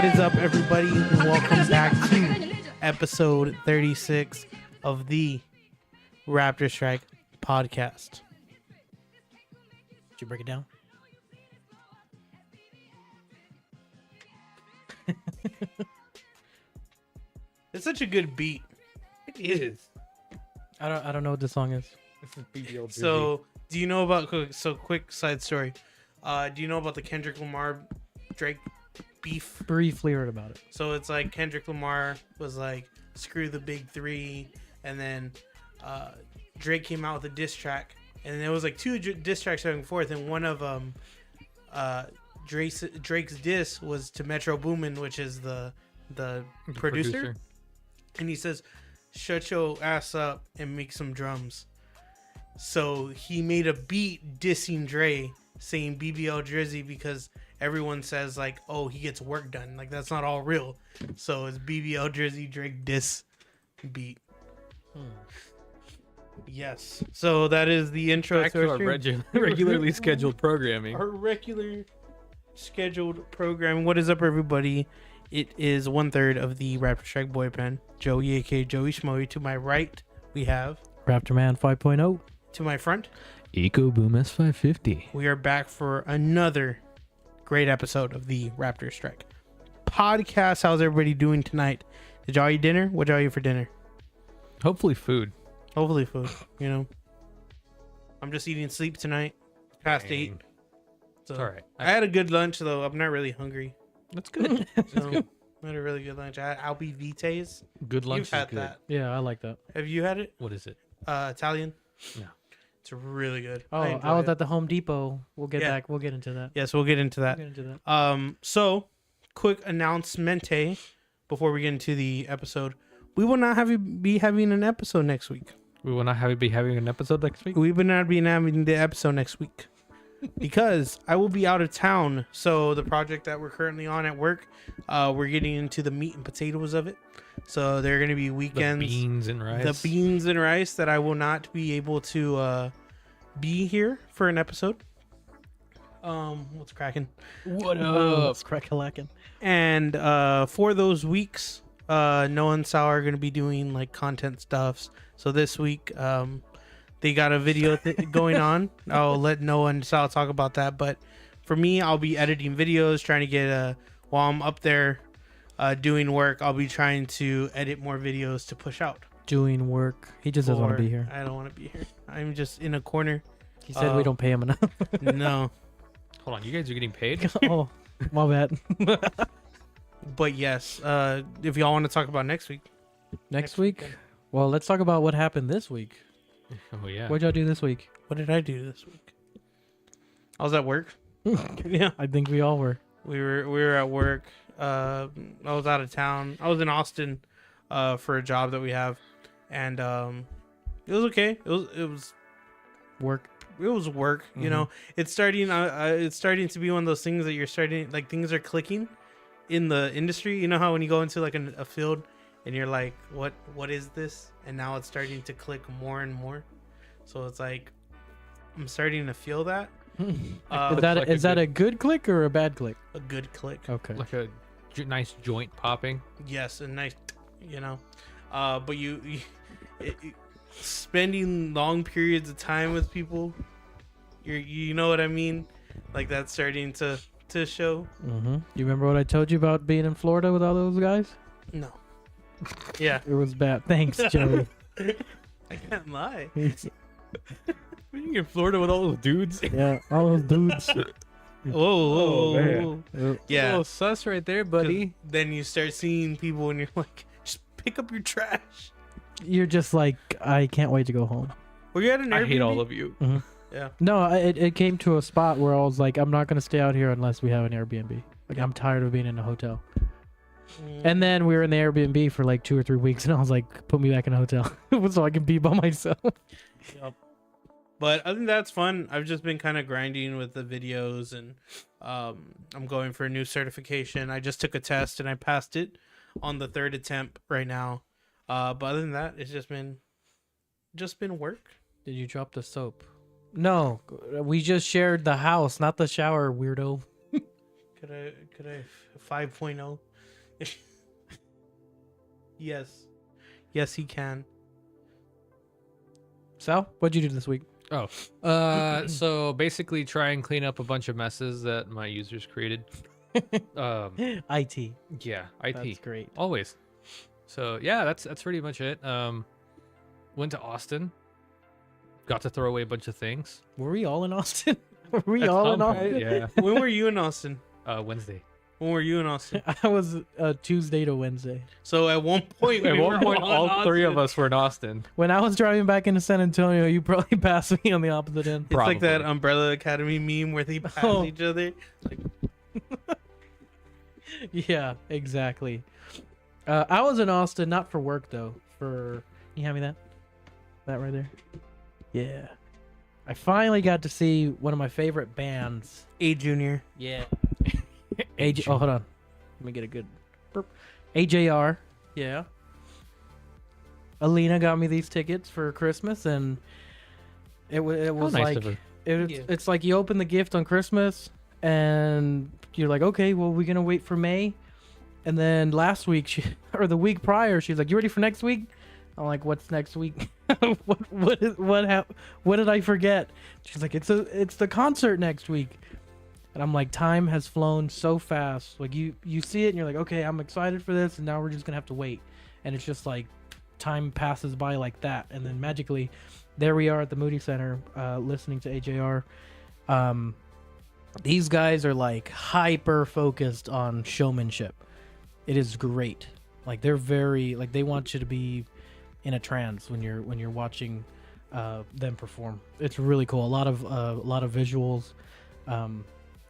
What is up, everybody? And welcome back to episode 36 of the Raptorstrike Podcast. Did you break it down? It's such a good beat. It is. I don't know what this song is. This is BBL. So, do you know about? So, quick side story. Do you know about the Kendrick Lamar Drake beef? Briefly heard about it. So it's like Kendrick Lamar was like, "Screw the big three," and then Drake came out with a diss track, and there was like two diss tracks going forth, and one of Drake's diss was to Metro Boomin, which is the producer, and he says, "Shut your ass up and make some drums." So he made a beat dissing Dre, saying BBL Drizzy, because everyone says like, oh, he gets work done. Like, that's not all real. So it's BBL Drizzy Drake diss beat. Yes. So that is the intro Back to to our regularly scheduled programming. Our regular scheduled program. What is up, everybody? It is 1/3 of the Raptorstrike boy pen. Joey, aka Joey Schmoey. To my right, we have Raptorman 5.0. To my front, Eco Boom S550. we are back for another great episode of the Raptorstrike Podcast. How's everybody doing tonight? Did y'all eat dinner? What y'all eat for dinner? Hopefully food. Hopefully food, you know. I'm just eating sleep tonight. Past 8. So It's all right. I had a good lunch, though. I'm not really hungry. That's good. So I had a really good lunch. I had Albi Vitae's. Good lunch You've is had good. that. Yeah, I like that. Have you had it? What is it? Italian? No. It's really good. Oh, enjoy I was it. at the Home Depot. We'll get Yeah. back. We'll get into that. Yes, we'll get into that. We'll get into that. So quick announcement before we get into the episode. We will not be having an episode next week. We will not be having an episode next week. We will not be having the episode next week because I will be out of town. So the project that we're currently on at work, we're getting into the meat and potatoes of it. So there are going to be weekends. The beans and rice. The beans and rice that I will not be able to be here for an episode. What's cracking? What It's crack-a-lackin'. And for those weeks, Noah and Sal are going to be doing like content stuffs. So this week, they got a video going on. I'll let Noah and Sal talk about that. But for me, I'll be editing videos, trying to get while I'm up there doing work, I'll be trying to edit more videos to push out. Doing work. He just doesn't want to be here. I don't want to be here. I'm just in a corner. He said we don't pay him enough. No. Hold on, you guys are getting paid? Oh, my bad. But yes, if y'all want to talk about next week. Next week? Well, let's talk about what happened this week. Oh yeah. What'd y'all do this week? What did I do this week? I was at work. Yeah. I think we all were. We were at work. I was out of town. I was in Austin for a job that we have, and it was okay. It was Work. It was work. You know, it's starting to be one of those things that you're starting, like, things are clicking in the industry. You know how when you go into like a field and you're like, what is this? And now it's starting to click more and more. So it's like I'm starting to feel that. Is that a good click or a bad click? A good click. Okay. Like a nice joint popping. Yes, a nice, you know. But spending long periods of time with people, you know what I mean? Like, that's starting to show. You remember what I told you about being in Florida with all those guys? No. Yeah. It was bad. Thanks, Joey. I can't lie. You in Florida with all those dudes? Yeah, all those dudes. Whoa. man. Yeah. A little sus right there, buddy. Then you start seeing people and you're like, just pick up your trash. You're just like, I can't wait to go home. Were you at an Airbnb? I hate all of you. Yeah. No, it came to a spot where I was like, I'm not going to stay out here unless we have an Airbnb. Like, I'm tired of being in a hotel. And then we were in the Airbnb for like 2 or 3 weeks, and I was like, put me back in a hotel so I can be by myself. Yep. But I think that's fun. I've just been kind of grinding with the videos, and I'm going for a new certification. I just took a test and I passed it on the 3rd attempt right now. But other than that, it's just been work. Did you drop the soap? No, we just shared the house, not the shower, weirdo. Could I 5.0? Yes. Yes, he can. Sal, what'd you do this week? So basically try and clean up a bunch of messes that my users created. IT. Yeah, IT. That's great. Always. So yeah, that's pretty much it. Went to Austin. Got to throw away a bunch of things. Were we all in Austin? Were we At all in some point, Austin? Yeah. When were you in Austin? Wednesday. When were you in Austin? I was Tuesday to Wednesday. So at one point, At we one were point, all in all three of Austin. us were in Austin. When I was driving back into San Antonio, you probably passed me on the opposite end. It's like that Probably. Umbrella Academy meme where they pass Oh. each other. Like, Yeah, exactly. I was in Austin, not for work though. Can you hand me that? That right there. Yeah. I finally got to see one of my favorite bands. A Junior. Yeah. AJ. Oh, hold on. Let me get a good. Burp. AJR. Yeah. Alina got me these tickets for Christmas, and it was nice like of her. it's like you open the gift on Christmas, and you're like, okay, well, we're gonna wait for May, and then last week or the week prior, she's like, you ready for next week? I'm like, what's next week? what did I forget? She's like, it's the concert next week. And I'm like, time has flown so fast. Like you see it and you're like, okay, I'm excited for this, and now we're just gonna have to wait. And it's just like time passes by like that, and then magically, there we are at the Moody Center, listening to AJR. These guys are like hyper focused on showmanship. It is great. Like they're very like they want you to be in a trance when you're watching them perform. It's really cool. A lot of visuals.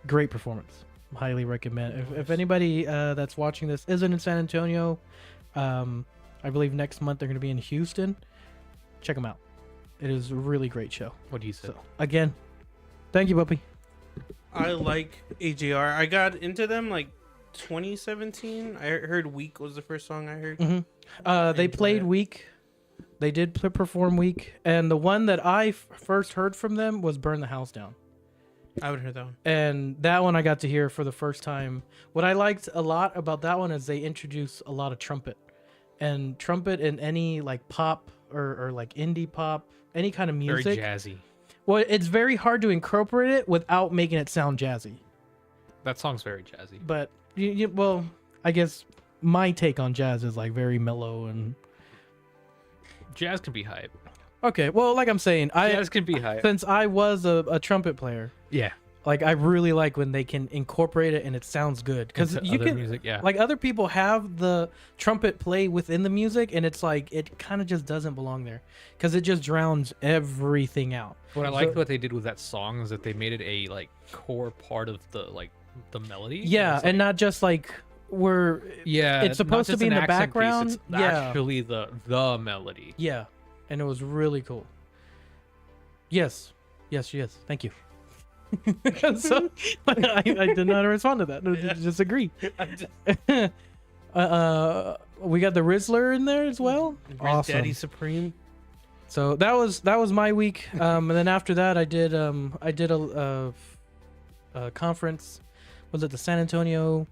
Great performance. Highly recommend. If anybody that's watching this isn't in San Antonio, I believe next month they're going to be in Houston. Check them out. It is a really great show. What do you say? So again, thank you, Buppy. I like AJR. I got into them like 2017. I heard Week was the first song I heard. They played it. Week. They did perform Week, and the one that I first heard from them was "Burn the House Down." I would hear that one. And that one I got to hear for the first time. What I liked a lot about that one is they introduce a lot of trumpet. And trumpet in any like pop or like indie pop, any kind of music. Very jazzy. Well, it's very hard to incorporate it without making it sound jazzy. That song's very jazzy. But, well, I guess my take on jazz is like very mellow and... Jazz can be hype. Okay, well, like I'm saying, Jazz can be hype. since I was a trumpet player, Yeah. like I really like when they can incorporate it and it sounds good, because Into you other can music, yeah. like other people have the trumpet play within the music and it's like it kind of just doesn't belong there because it just drowns everything out. What I liked what they did with that song is that they made it a like core part of the melody. Yeah, It's and not just like it's supposed to be in the background. It's Yeah. actually the melody. yeah, and it was really cool. Yes, thank you. So I did not respond to that. No, just agree. We got the Rizzler in there as well. Awesome. Daddy Supreme. So that was my week. And then after that, I did a conference. Was it the San Antonio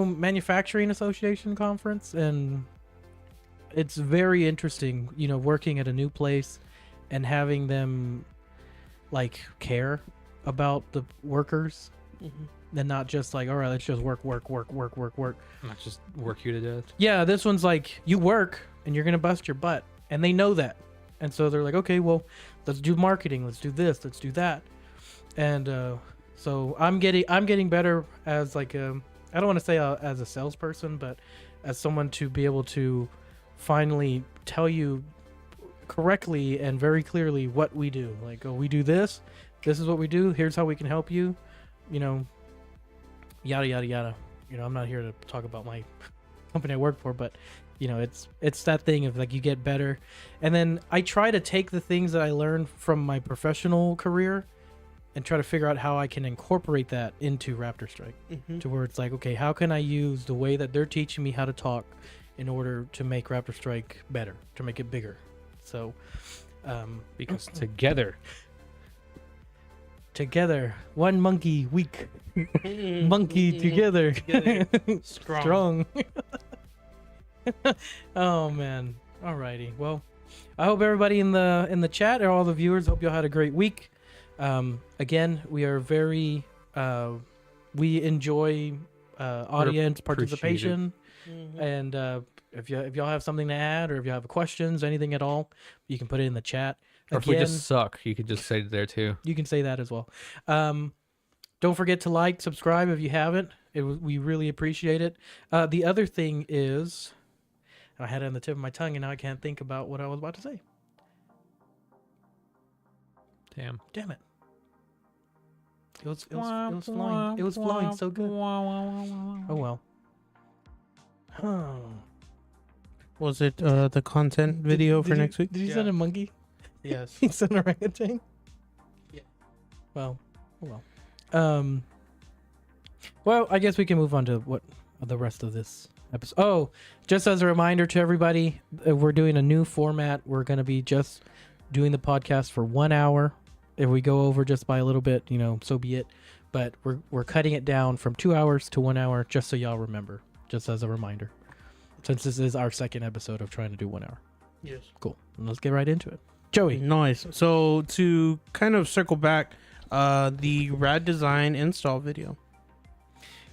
Manufacturing Association conference? And it's very interesting, working at a new place and having them like care about the workers and not just like, all right, let's just work. Not just work you to death. Yeah, this one's like, you work and you're gonna bust your butt, and they know that, and so they're like, okay, well, let's do marketing, let's do this, let's do that, and so I'm getting better as like I don't want to say as a salesperson, but as someone to be able to finally tell you correctly and very clearly what we do. Like, oh, we do this. This is what we do. Here's how we can help you. Yada yada yada. I'm not here to talk about my company I work for, but it's that thing of like you get better, and then I try to take the things that I learned from my professional career and try to figure out how I can incorporate that into Raptorstrike, to where it's like, okay, how can I use the way that they're teaching me how to talk in order to make Raptorstrike better, to make it bigger. So, Because together Together, one monkey weak. Monkey together. Strong. Oh man. Alrighty. Well, I hope everybody in the chat or all the viewers hope y'all had a great week. Again, we are very we enjoy audience participation, and if y'all have something to add or if you have questions, anything at all, you can put it in the chat. Or if we just suck, you could just say it there too. You can say that as well. Don't forget to like, subscribe if you haven't. We really appreciate it. The other thing is, I had it on the tip of my tongue and now I can't think about what I was about to say. Damn it. It was flowing. It was flowing so good. Oh well. Was it the content video for next week? Did you send a monkey? Yes. He sent an orangutan? Yeah. Well, oh well. Well, I guess we can move on to what the rest of this episode. Oh, just as a reminder to everybody, we're doing a new format. We're going to be just doing the podcast for 1 hour. If we go over just by a little bit, so be it. But we're cutting it down from 2 hours to 1 hour, just so y'all remember, just as a reminder. Since this is our second episode of trying to do 1 hour. Yes. Cool. And let's get right into it. Joey. Nice. So to kind of circle back, the rad design install video.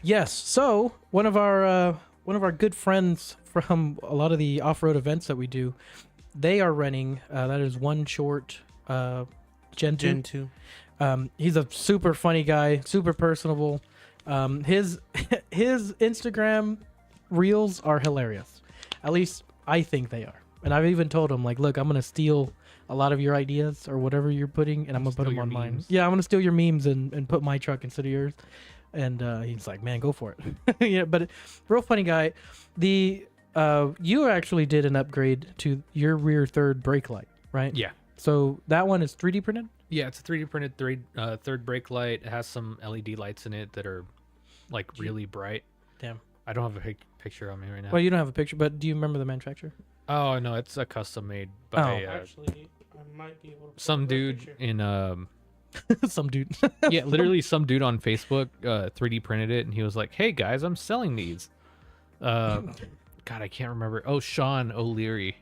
Yes. So one of our good friends from a lot of the off-road events that we do, they are running. That is One Short Gen 2. He's a super funny guy, super personable. His Instagram reels are hilarious. At least I think they are. And I've even told him, like, look, I'm gonna steal a lot of your ideas or whatever you're putting, and I'm gonna put them on mine. Yeah, I'm gonna steal your memes and put my truck instead of yours. And he's like, man, go for it. Yeah, but real funny guy. You actually did an upgrade to your rear third brake light, right? Yeah. So that one is 3D printed? Yeah, it's a 3D printed third brake light. It has some LED lights in it that are like really bright. Damn. I don't have a picture on me right now. Well, you don't have a picture, but do you remember the manufacturer? Oh no, it's a custom made by Actually, I might be able to some dude in some dude. yeah, literally some dude on Facebook 3D printed it, and he was like, "Hey guys, I'm selling these." God, I can't remember. Oh, Sean O'Leary.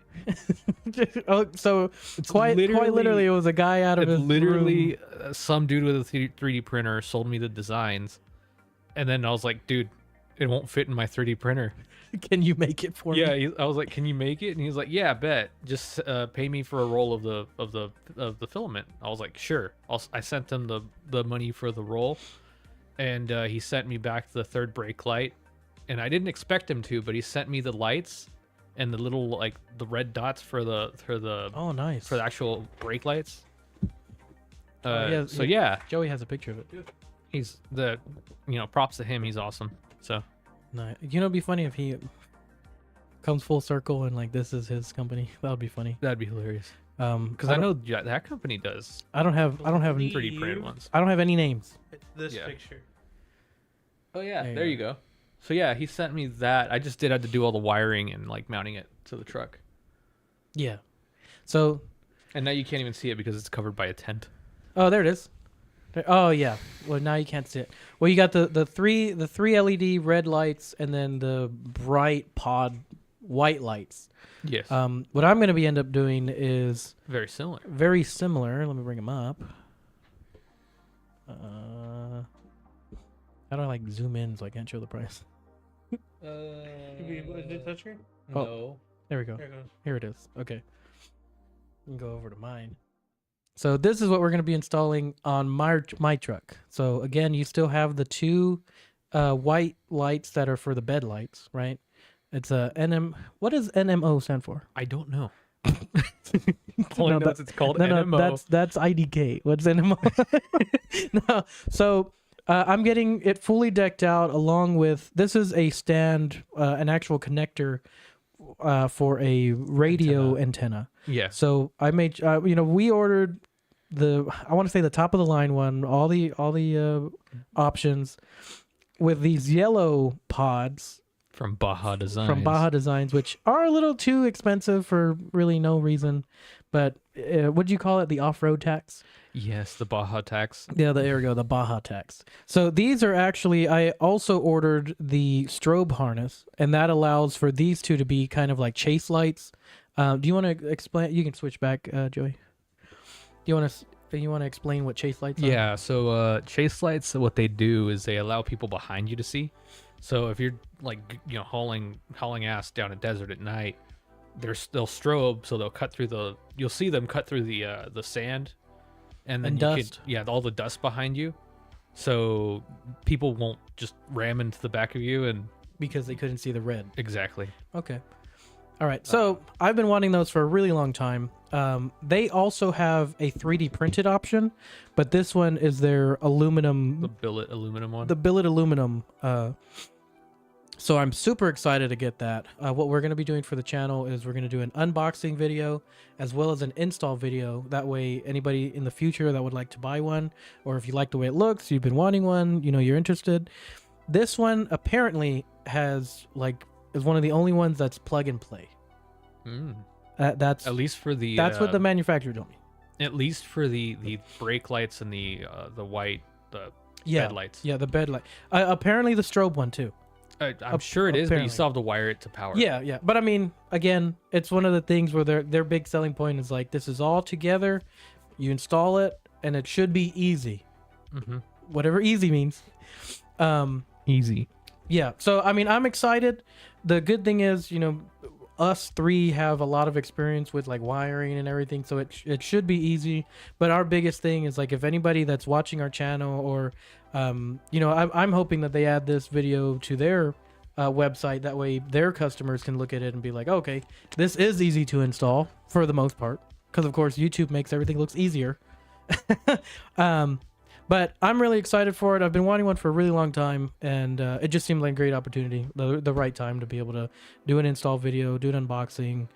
Oh, so it's quite literally, it was a guy out of his literally room. Some dude with a 3D printer sold me the designs, and then I was like, "Dude, it won't fit in my 3D printer. Can you make it for me?" Yeah, I was like, "Can you make it?" And he's like, "Yeah, bet. Just pay me for a roll of the filament." I was like, "Sure." I sent him the money for the roll, and he sent me back the third brake light, and I didn't expect him to, but he sent me the lights and the little like the red dots for the oh nice for the actual brake lights. Yeah, Joey has a picture of it. He's props to him. He's awesome. So. No, it'd be funny if he comes full circle and like this is his company. That would be funny. That'd be hilarious. Because I know that company does. I don't have 3D printed ones. I don't have any names. It's this picture. Oh yeah, there you go. So yeah, he sent me that. I just had to do all the wiring and like mounting it to the truck. Yeah. So. And now you can't even see it because it's covered by a tent. Oh, there it is. Oh yeah. Well, now you can't see it. Well, you got the three LED red lights and then the bright pod white lights. Yes. What I'm gonna end up doing is very similar. Very similar. Let me bring them up. How do I like zoom in so I can't show the price? Is it touchscreen? Oh, No. there we go. There it goes. Here it is. Okay. You can go over to mine. So this is what we're going to be installing on my truck. So again, you still have the two white lights that are for the bed lights, right? It's a NM. What does NMO stand for? I don't know. All I know is it's called NMO. No, that's IDK. What's NMO? No. So I'm getting it fully decked out along with, this is a stand, an actual connector for a radio antenna. Yeah. So I made, we ordered I want to say the top of the line one, all the options with these yellow pods From Baja Designs. From Baja Designs, which are a little too expensive for really no reason. But what do you call it? The off-road tax? Yes, the Baja tax. Yeah, there we go, the Baja tax. So these are actually, I also ordered the strobe harness, and that allows for these two to be kind of like chase lights. Do you want to explain? You can switch back, Joey. Do you want to explain what chase lights are? Yeah, so chase lights, what they do is they allow people behind you to see. So if you're like, you know, hauling ass down a desert at night, they'll strobe, so they'll cut through you'll see them cut through the sand, and then dust. all the dust behind you, so people won't just ram into the back of you and Because they couldn't see the red. exactly. Okay. All right. So I've been wanting those for a really long time. They also have a 3D printed option, but this one is their aluminum. The billet aluminum one. The billet aluminum. So I'm super excited to get that. What we're going to be doing for the channel is we're going to do an unboxing video as well as an install video. That way anybody in the future that would like to buy one, or if you like the way it looks, you've been wanting one, you know, you're interested. This one apparently is one of the only ones that's plug and play. That's at least for the that's what the manufacturer told me. At least for the brake lights and the white Yeah, bed lights. Yeah, the bed light. Apparently the strobe one too. I'm sure it is, but you apparently. still have to wire it to power. Yeah. But I mean, again, it's one of the things where their big selling point is like, this is all together. You install it, and it should be easy. Mm-hmm. Whatever easy means. Easy. Yeah. So I mean, I'm excited. The good thing is, you know, us three have a lot of experience with like wiring and everything, so it should be easy. But our biggest thing is like, if anybody that's watching our channel, or you know, I'm hoping that they add this video to their website. That way their customers can look at it and be like, okay, this is easy to install for the most part, because of course YouTube makes everything looks easier. But I'm really excited for it. I've been wanting one for a really long time, and it just seemed like a great opportunity, the right time to be able to do an install video, do an unboxing.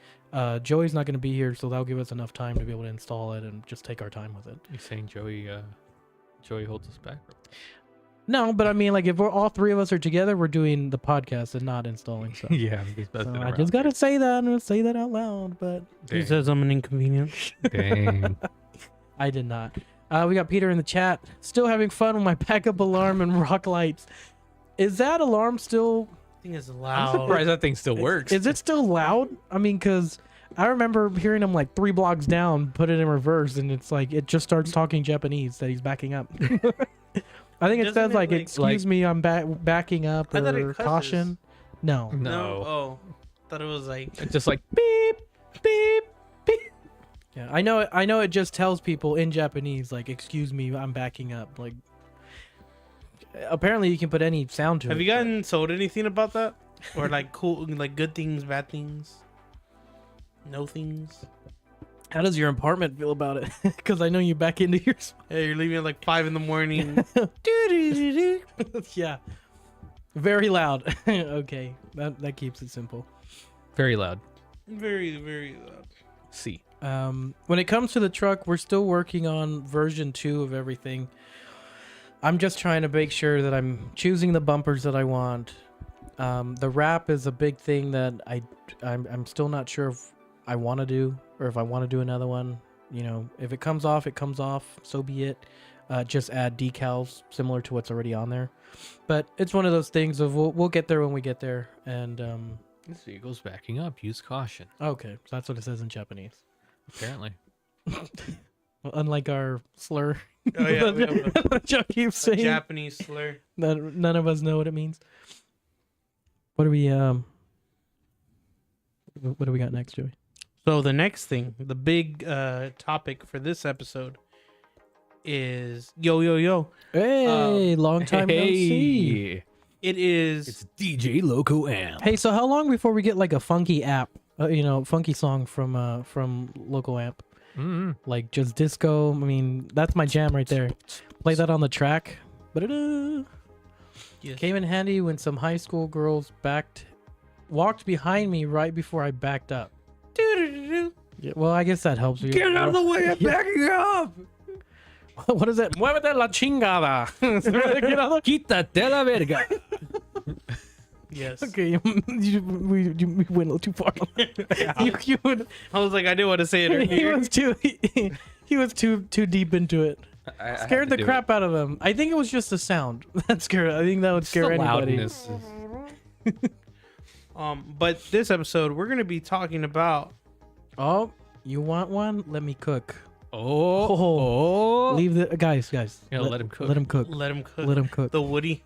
Joey's not going to be here, so that'll give us enough time to be able to install it and just take our time with it. You saying Joey holds us back? No, but I mean, like, if we're all three of us are together, we're doing the podcast and not installing stuff. Yeah, So I just got to say that and say that out loud, but He says I'm an inconvenience. Dang. I did not. We got Peter in the chat. Still having fun with my backup alarm and rock lights. Is that alarm still... I think it's I'm loud. surprised that thing still works. Is it still loud? I mean, because I remember hearing him like 3 blocks down, put it in reverse, and it's like it just starts talking Japanese that he's backing up. I think it Doesn't says it, like, like- excuse me, I'm backing up, I thought it or cusses. caution. No. No. Oh, thought it was like. It's just like Beep, beep, beep. Yeah, I know it just tells people in Japanese, like, excuse me, I'm backing up. Like, apparently you can put any sound to it. Have you gotten sold anything about that, or like cool, like good things, bad things, no things? How does your apartment feel about it? Because I know you back into your... Hey, you're leaving at like 5 a.m. Yeah. Very loud. Okay. That keeps it simple. very loud. Very, very loud. See. When it comes to the truck, we're still working on version 2 of everything. I'm just trying to make sure that I'm choosing the bumpers that I want. The wrap is a big thing that I'm still not sure if I want to do, or if I want to do another one. You know, if it comes off, it comes off. So be it. Just add decals similar to what's already on there. But it's one of those things of we'll get there when we get there. And This vehicle's backing up. Use caution. okay, so that's what it says in Japanese. Apparently. Well, unlike our slur, Oh yeah, we have a Chuck keeps saying Japanese slur. that none of us know what it means. What do we got next, Joey? So the next thing, the big topic for this episode is yo. Hey, long time no see. It is It's DJ Loco Amp. Hey, so how long before we get like a funky app? Funky song from Local Amp, Mm-hmm. like just disco. I mean, that's my jam right there. Play that on the track. Ba-da-da. yes. Came in handy when some high school girls walked behind me right before I backed up. Doo-doo-doo-doo. Yeah, well, I guess that helps you. Get out of the way! I'm backing up! What is that? Muévete la chingada. Get out of Quítate la verga! Yes. Okay, we went a little too far. you would, I was like, I didn't want to say it he earlier. was too he was too deep into it. I had Scared to the do crap out of him. I think it was just the sound that scared. I think that would it. scare The anybody. loudness is- But this episode, we're gonna be talking about. Oh, you want one? Let me cook. Oh. Leave the guys. Yeah, let him cook. Let him cook. Let him cook. Let him cook. The Woody.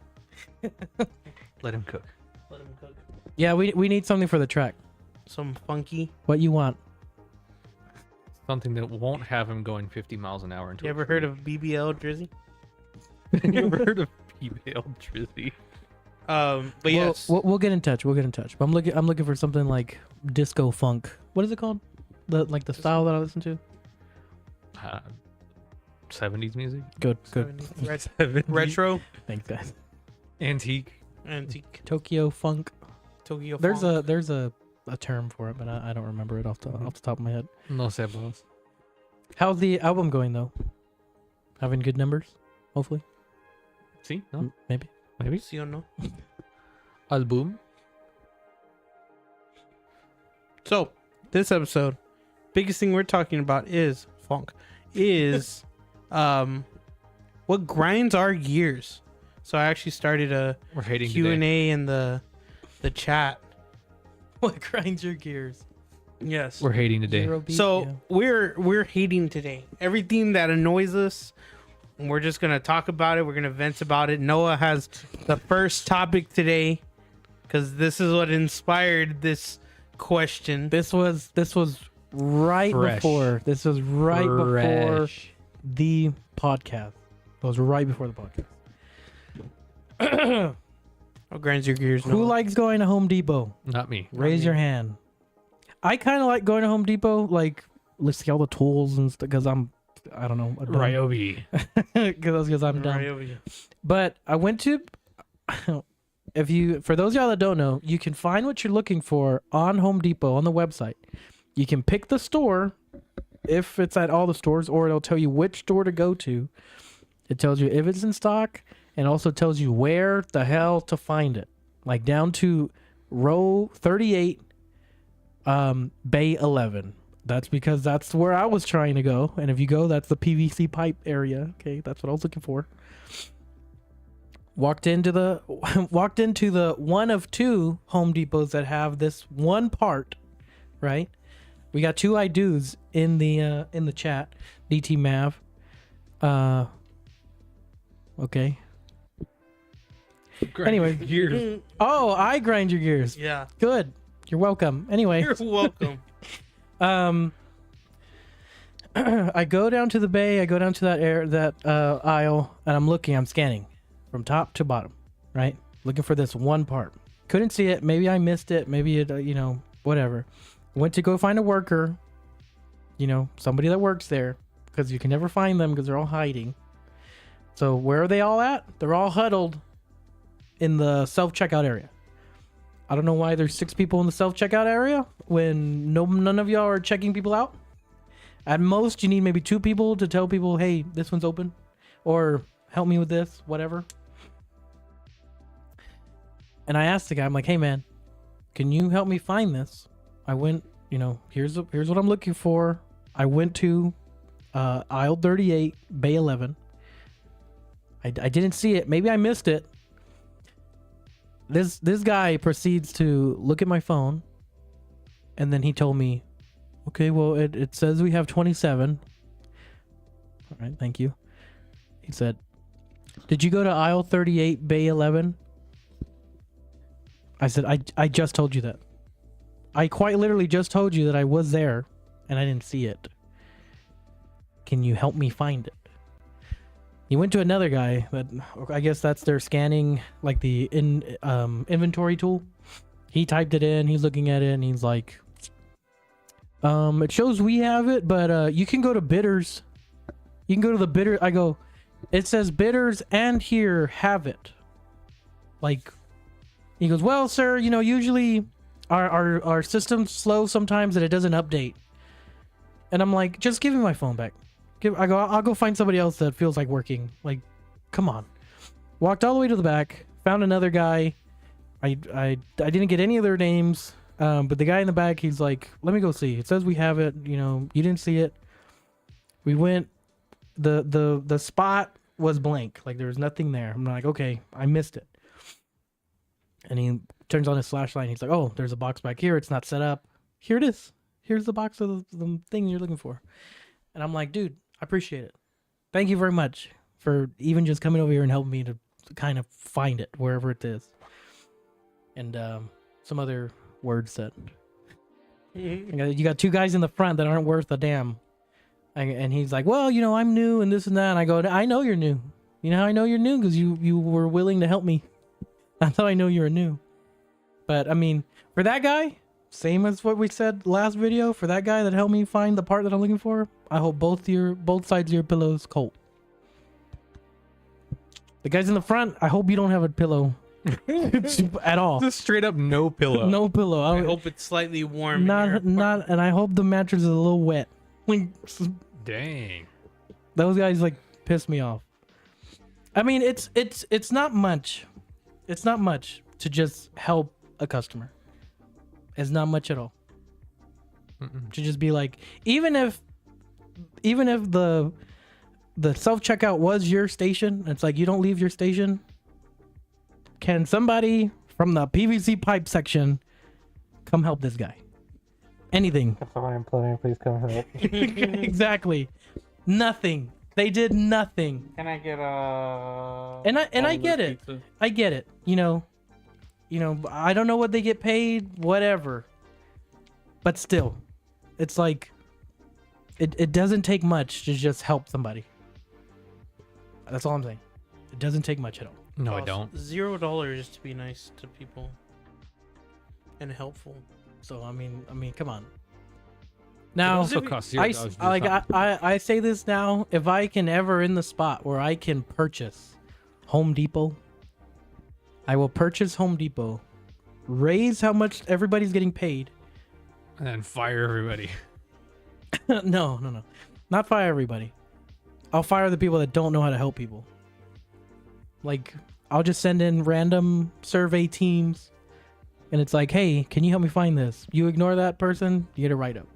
Let him cook. Let him cook. Yeah, we need something for the track. Some funky. What you want? Something that won't have him going 50 miles an hour into. You ever heard of BBL Drizzy? You ever heard of female Drizzy? But yes, We'll get in touch. We'll get in touch. But I'm looking for something like disco funk. What is it called? The style that I listen to. 70s music. Good. 70s. Retro, Thanks, guys. Antique. antique, Tokyo funk. Tokyo. There's funk. a term for it, but I don't remember it off the top of my head. No sabos. How's the album going though? Having good numbers, hopefully. See? No? Maybe. Maybe. See or no? Album. So this episode, biggest thing we're talking about is funk. Is what grinds our gears. So I actually started a We're hating Q&A today. in the chat. What grinds your gears? Yes. We're hating today. Zero beat? So Yeah. we're hating today. Everything that annoys us, and we're just gonna talk about it. We're gonna vent about it. Noah has the first topic today, because this is what inspired this question. This was right Fresh. before. This was right before Fresh. the podcast. It was right before the podcast. What grinds your gears? Who Noah? likes going to Home Depot? Not me. Raise me. your hand. I kind of like going to Home Depot, like let's see all the tools and stuff, because I don't know, Ryobi. because I'm dumb. Right over you. But I went to, for those of y'all that don't know, you can find what you're looking for on Home Depot on the website. You can pick the store if it's at all the stores, or it'll tell you which store to go to. It tells you if it's in stock, and also tells you where the hell to find it. Like down to row 38, bay 11. That's because that's where I was trying to go. And if you go, that's the PVC pipe area. Okay, that's what I was looking for. Walked into the one of two Home Depots that have this one part, right? We got two I do's in the chat. DT Mav. Okay. Anyway. Gears. Oh, I grind your gears. Yeah. Good. You're welcome. Anyway. You're welcome. I go down to the bay. I go down to that aisle, and I'm scanning from top to bottom, right? Looking for this one part. Couldn't see it. Maybe I missed it. Maybe it, whatever. Went to go find a worker, somebody that works there, because you can never find them because they're all hiding. So where are they all at? They're all huddled in the self-checkout area. I don't know why there's 6 people in the self-checkout area when none of y'all are checking people out. At most, you need maybe 2 people to tell people, hey, this one's open, or help me with this, whatever. And I asked the guy, I'm like, hey man, can you help me find this? I went, here's what I'm looking for. I went to aisle 38, bay 11. I didn't see it. Maybe I missed it. This guy proceeds to look at my phone, and then he told me, okay, well, it says we have 27. All right, thank you. He said, did you go to aisle 38, bay 11? I said, I just told you that. I quite literally just told you that I was there, and I didn't see it. Can you help me find it? He went to another guy that I guess that's their scanning, like the inventory tool. He typed it in. He's looking at it, and he's like, it shows we have it, but you can go to bidders. You can go to the bidder. I go, it says bidders and here have it. Like, he goes, well, sir, usually our system's slow sometimes and it doesn't update. And I'm like, just give me my phone back. I'll go find somebody else that feels like working. Like, come on. Walked all the way to the back, found another guy. I didn't get any of their names. But the guy in the back, he's like, let me go see. It says we have it. You know, you didn't see it. We went. The spot was blank. Like there was nothing there. I'm like, okay, I missed it. And he turns on his flashlight. And he's like, oh, there's a box back here. It's not set up. Here it is. Here's the box of the thing you're looking for. And I'm like, dude, I appreciate it. Thank you very much for even just coming over here and helping me to kind of find it wherever it is. And some other words said. You got two guys in the front that aren't worth a damn. And he's like, well, you know, I'm new and this and that. And I go, I know you're new. You know how I know you're new? Because you were willing to help me. That's how I know you're new. But, I mean, for that guy, same as what we said last video, for that guy that helped me find the part that I'm looking for, I hope both sides of your pillows cold. The guys in the front, I hope you don't have a pillow at all. Just straight up no pillow. No pillow. I hope it's slightly warm. Not, and I hope the mattress is a little wet. Dang. Those guys like piss me off. I mean, it's not much. It's not much to just help a customer. It's not much at all. To just be like, even if the self-checkout was your station, it's like you don't leave your station. Can somebody from the PVC pipe section come help this guy? Anything. If I'm plumbing, please come help. Exactly. Nothing. They did nothing. Can I get a? And I get it. Pizza? I get it. You know, I don't know what they get paid, whatever. But still, it's like it doesn't take much to just help somebody. That's all I'm saying. It doesn't take much at all. No, I don't. $0 to be nice to people and helpful. So I mean, come on. Now, also costs $0 I say this now. If I can ever in the spot where I can purchase Home Depot, I will purchase Home Depot, raise how much everybody's getting paid, and then fire everybody. No, not fire everybody. I'll fire the people that don't know how to help people. Like, I'll just send in random survey teams, and it's like, hey, can you help me find this? You ignore that person, you get a write-up.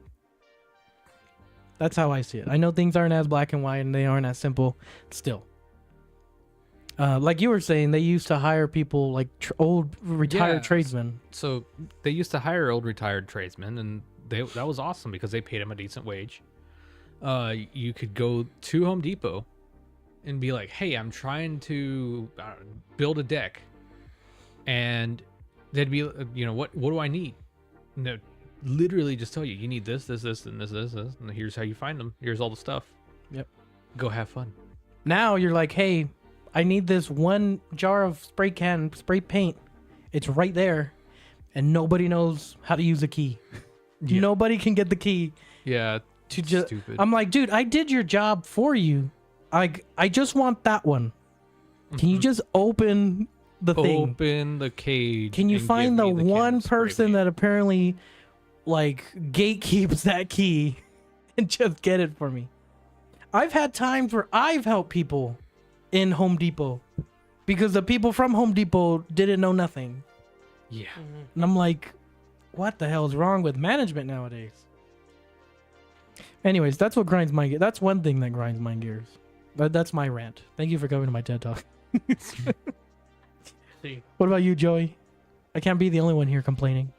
That's how I see it. I know things aren't as black and white, and they aren't as simple. Still. Like you were saying, they used to hire people like old retired tradesmen. So they used to hire old retired tradesmen, and that was awesome because they paid them a decent wage. You could go to Home Depot and be like, hey, I'm trying to build a deck. And they'd be, what do I need? And they'd literally just tell you, you need this, and this, and here's how you find them. Here's all the stuff. Yep. Go have fun. Now you're like, hey, I need this one jar of spray paint. It's right there. And nobody knows how to use a key. Yeah. Nobody can get the key. Yeah. Stupid. I'm like, dude, I did your job for you. I just want that one. Can you just open the thing? Open the cage. Can you find the one person that apparently like gatekeeps that key and just get it for me? I've had times where I've helped people in Home Depot because the people from Home Depot didn't know nothing. Yeah. And I'm like, what the hell is wrong with management nowadays? Anyways, that's what grinds my gears. That's one thing that grinds my gears. But that's my rant. Thank you for coming to my TED Talk. What about you, Joey? I can't be the only one here complaining.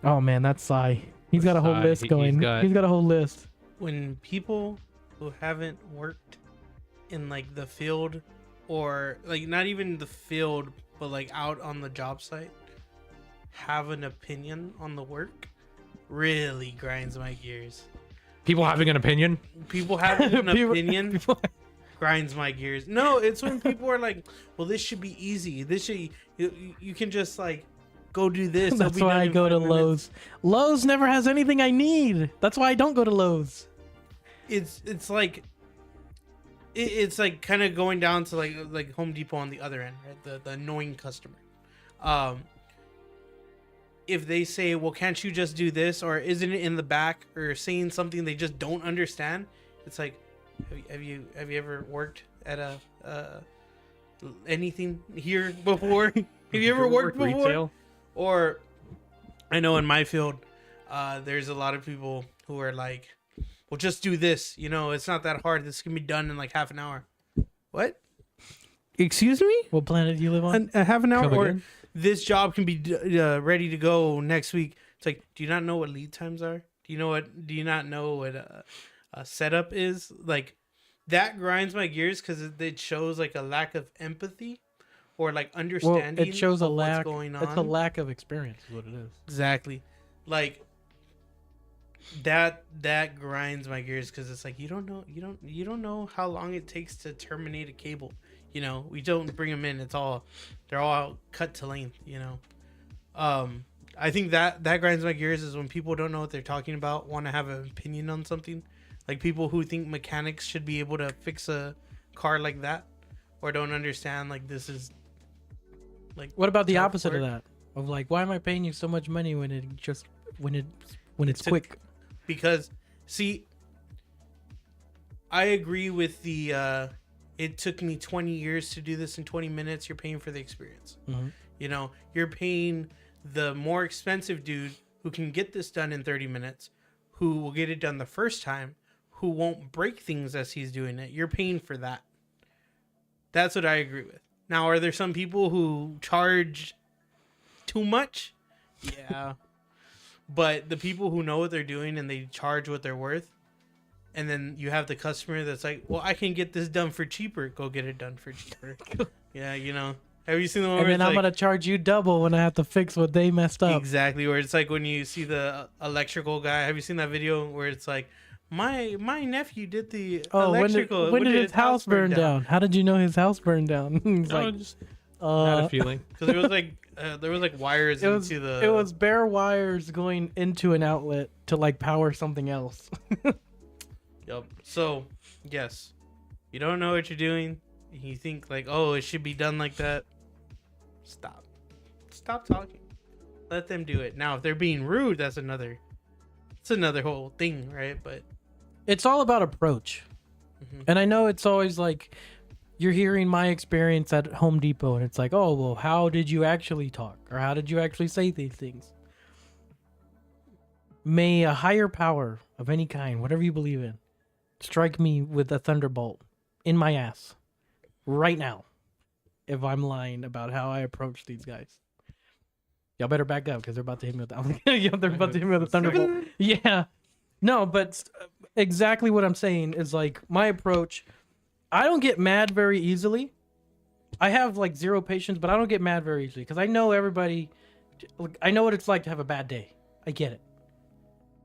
Oh man, that's Sai. He's got a whole list going. He's got a whole list. When people who haven't worked in like the field, or like not even the field, but like out on the job site, have an opinion on the work, really grinds my gears. People having an opinion? People having an opinion grinds my gears. No, it's when people are like, well, this should be easy. This should, you can just like go do this. That's why I go to Lowe's. Lowe's never has anything I need. That's why I don't go to Lowe's. It's like kind of going down to like Home Depot on the other end, right? The annoying customer. If they say, well, can't you just do this, or isn't it in the back, or saying something they just don't understand, it's like, have you ever worked at anything here before? Have you ever worked before? retail? Or I know in my field, there's a lot of people who are like, well, just do this. You know, it's not that hard. This can be done in like half an hour. What? Excuse me? What planet do you live on? A half an hour? Come Or again? this job can be ready to go next week. It's like, do you not know what lead times are? Do you not know what a setup is? Like, that grinds my gears because it shows like a lack of empathy or like Well, understanding. it shows a of what's lack. going on. It's a lack of experience, is what it is. Exactly. Like that grinds my gears because it's like you don't know how long it takes to terminate a cable. You know, we don't bring them in. They're all cut to length. You know, I think that grinds my gears is when people don't know what they're talking about, want to have an opinion on something. Like people who think mechanics should be able to fix a car like that, or don't understand like this is like. What about the tough opposite work. of that? Of like, why am I paying you so much money when it's quick? Because see, I agree with the it took me 20 years to do this in 20 minutes. You're paying for the experience. Mhm. You know, you're paying the more expensive dude who can get this done in 30 minutes, who will get it done the first time, who won't break things as he's doing it. You're paying for that. That's what I agree with. Now, are there some people who charge too much? Yeah. But the people who know what they're doing and they charge what they're worth, and then you have the customer that's like, well, I can get this done for cheaper. Go get it done for cheaper. Yeah, you know. Have you seen the one And where then it's I'm like, gonna charge you double when I have to fix what they messed up. exactly, where it's like when you see the electrical guy. Have you seen that video where it's like, my nephew did the Oh, electrical. when did his house burn down? How did you know his house burned down? He's I like, just had a feeling. Because it was like there was like wires it was into the. it was bare wires going into an outlet to like power something else. Yep. So yes, you don't know what you're doing. You think like, oh, it should be done like that. Stop talking. Let them do it. Now, if they're being rude, it's another whole thing, right? But It's all about approach. Mhm. And I know it's always like you're hearing my experience at Home Depot and it's like, oh, well, how did you actually talk? Or how did you actually say these things? May a higher power of any kind, whatever you believe in, strike me with a thunderbolt in my ass right now if I'm lying about how I approach these guys. Y'all better back up because they're about to hit me with they're about to hit me with a thunderbolt. Yeah. No, but exactly what I'm saying is like my approach. I don't get mad very easily. I have like zero patience, but I don't get mad very easily because I know everybody. I know what it's like to have a bad day. I get it.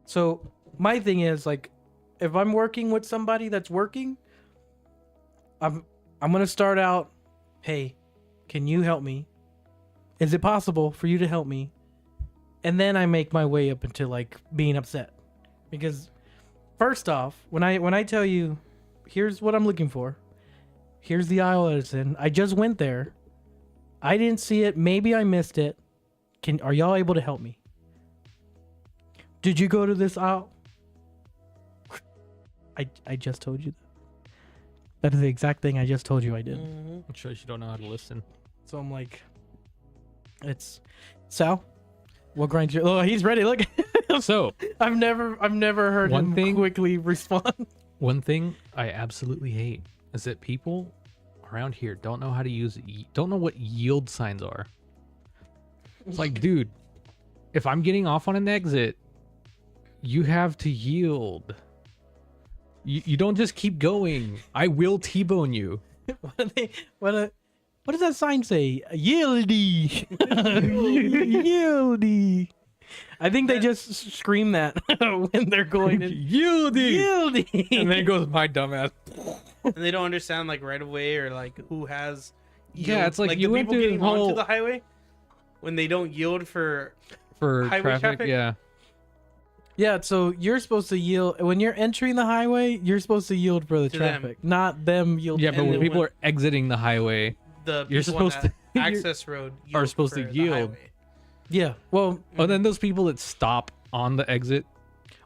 So my thing is like, if I'm working with somebody that's working, I'm gonna start out, hey, can you help me? Is it possible for you to help me? And then I make my way up into like being upset. Because first off, when I tell you, here's what I'm looking for. Here's the aisle that it's in. I just went there. I didn't see it. Maybe I missed it. Are y'all able to help me? Did you go to this aisle? I just told you that. That is the exact thing I just told you I did. Mhm. It shows you don't know how to listen. So I'm like, it's Sal. What grinds your? Oh, he's ready. Look, So I've never heard One him thing- quickly respond. one thing I absolutely hate is that people around here don't know how to don't know what yield signs are. It's like, dude, if I'm getting off on an exit, you have to yield. You don't just keep going. I will T-bone you. What does that sign say? Yieldy, yieldy. I think they just scream that when they're going in. Yieldy. Yieldy. And then goes my dumbass. And they don't understand like right away or like who has. Yeah, yield. it's like you the went people through getting the whole- onto the highway when they don't yield for. For Highway traffic? yeah. Yeah, so you're supposed to yield when you're entering the highway. You're supposed to yield for the To them. traffic, not them yielding. Yeah, but And when then people when- are exiting the highway, The You're people on supposed that to- access road are supposed to for the yield. highway. Yeah. Well, oh, then those people that stop on the exit.